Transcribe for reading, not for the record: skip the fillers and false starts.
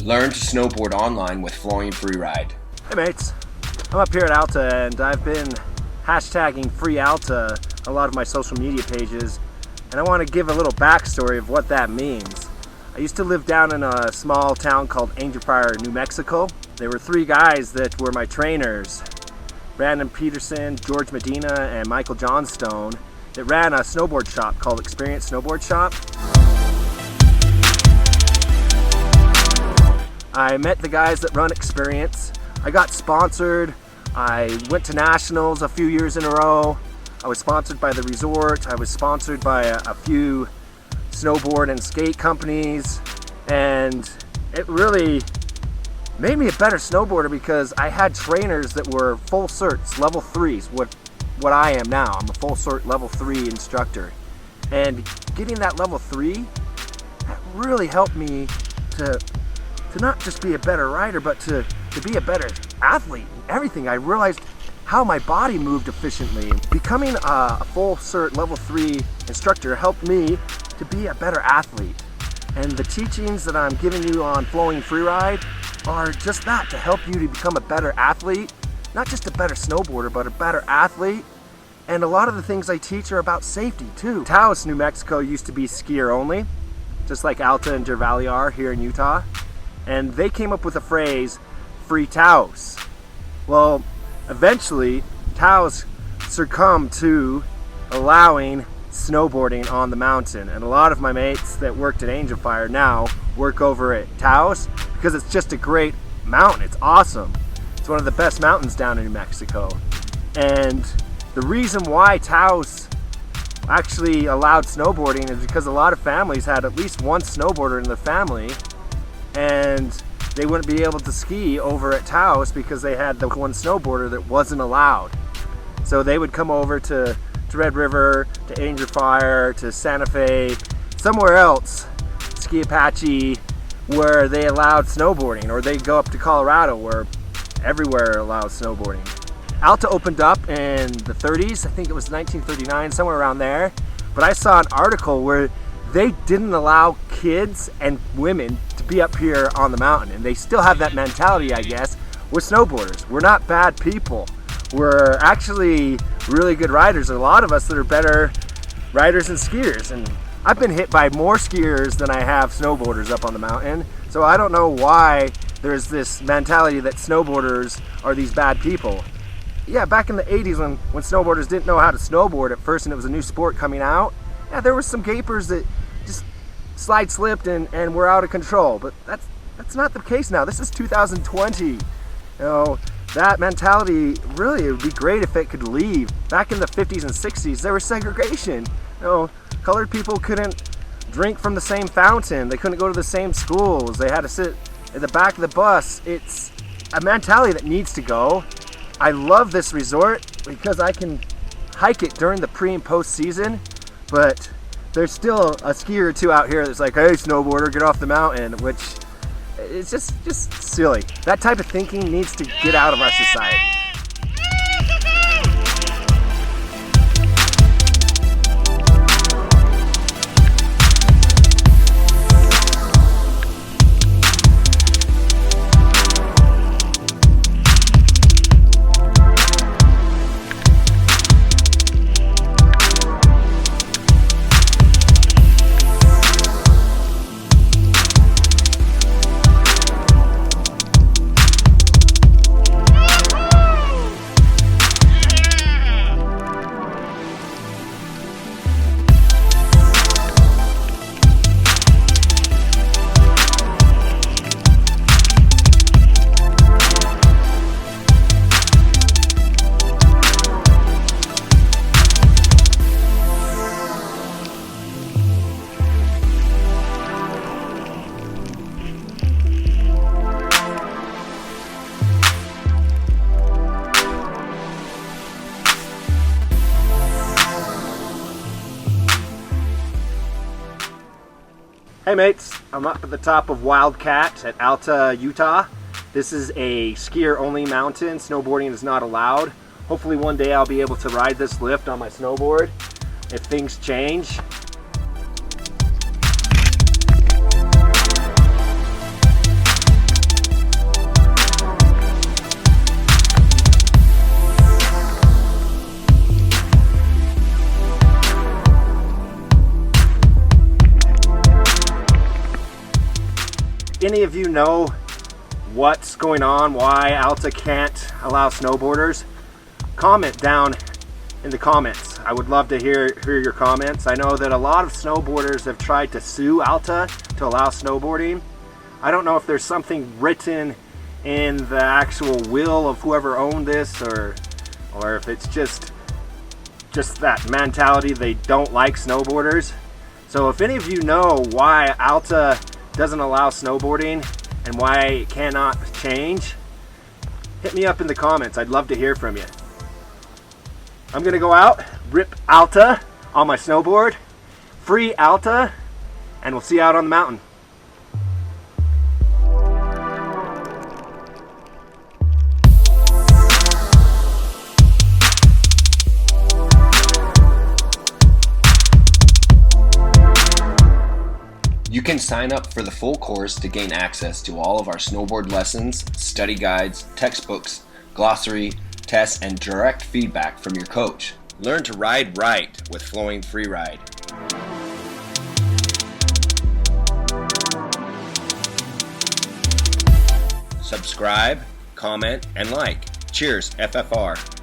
Learn to snowboard online with Flowing Freeride. Hey mates, I'm up here at Alta and I've been hashtagging Free Alta a lot of my social media pages, and I want to give a little backstory of what that means. I used to live down in a small town called Angel Fire, New Mexico. There were three guys that were my trainers, Brandon Peterson, George Medina, and Michael Johnstone, that ran a snowboard shop called Experience Snowboard Shop. I met the guys that run Experience. I got sponsored. I went to nationals a few years in a row. I was sponsored by the resort. I was sponsored by a few snowboard and skate companies, and it really made me a better snowboarder because I had trainers that were full certs, level 3s, what I am now. I'm a full cert level 3 instructor, and getting that level 3, that really helped me to not just be a better rider, but to be a better athlete and everything. I realized how my body moved efficiently. Becoming a full cert level 3 instructor helped me to be a better athlete. And the teachings that I'm giving you on Flowing Freeride are just that, to help you to become a better athlete, not just a better snowboarder, but a better athlete. And a lot of the things I teach are about safety too. Taos, New Mexico used to be skier only, just like Alta and I've are here in Utah. And they came up with a phrase, Free Taos. Well, eventually, Taos succumbed to allowing snowboarding on the mountain. And a lot of my mates that worked at Angel Fire now work over at Taos because it's just a great mountain. It's awesome. It's one of the best mountains down in New Mexico. And the reason why Taos actually allowed snowboarding is because a lot of families had at least one snowboarder in their family, and they wouldn't be able to ski over at Taos because they had the one snowboarder that wasn't allowed. So they would come over to Red River, to Angel Fire, to Santa Fe, somewhere else, Ski Apache, where they allowed snowboarding, or they'd go up to Colorado where everywhere allows snowboarding. Alta opened up in the 30s, I think it was 1939, somewhere around there, but I saw an article where they didn't allow kids and women to be up here on the mountain, and they still have that mentality, I guess. We're snowboarders. We're not bad people. We're actually really good riders. There's a lot of us that are better riders than skiers, and I've been hit by more skiers than I have snowboarders up on the mountain, so I don't know why there's this mentality that snowboarders are these bad people. Yeah, back in the 80s when snowboarders didn't know how to snowboard at first and it was a new sport coming out, yeah, there were some gapers that just slide slipped and were out of control, but that's not the case now. This is 2020. You know, that mentality, really, it would be great if it could leave. Back in the 50s and 60s, there was segregation. You know, colored people couldn't drink from the same fountain. They couldn't go to the same schools. They had to sit at the back of the bus. It's a mentality that needs to go. I love this resort because I can hike it during the pre and post season, but there's still a skier or two out here that's like, hey snowboarder, get off the mountain, which is just silly. That type of thinking needs to get out of our society. Hey mates, I'm up at the top of Wildcat at Alta, Utah. This is a skier only mountain. Snowboarding is not allowed. Hopefully one day I'll be able to ride this lift on my snowboard if things change. any of you know what's going on, why Alta can't allow snowboarders, comment down in the comments. I would love to hear your comments. I know that a lot of snowboarders have tried to sue Alta to allow snowboarding. I don't know if there's something written in the actual will of whoever owned this, or if it's just that mentality they don't like snowboarders. So if any of you know why Alta doesn't allow snowboarding and why it cannot change, hit me up in the comments. I'd love to hear from you. I'm gonna go out, rip Alta on my snowboard, free Alta, and we'll see you out on the mountain. You can sign up for the full course to gain access to all of our snowboard lessons, study guides, textbooks, glossary, tests, and direct feedback from your coach. Learn to ride right with Flowing Freeride. Subscribe, comment, and like. Cheers, FFR.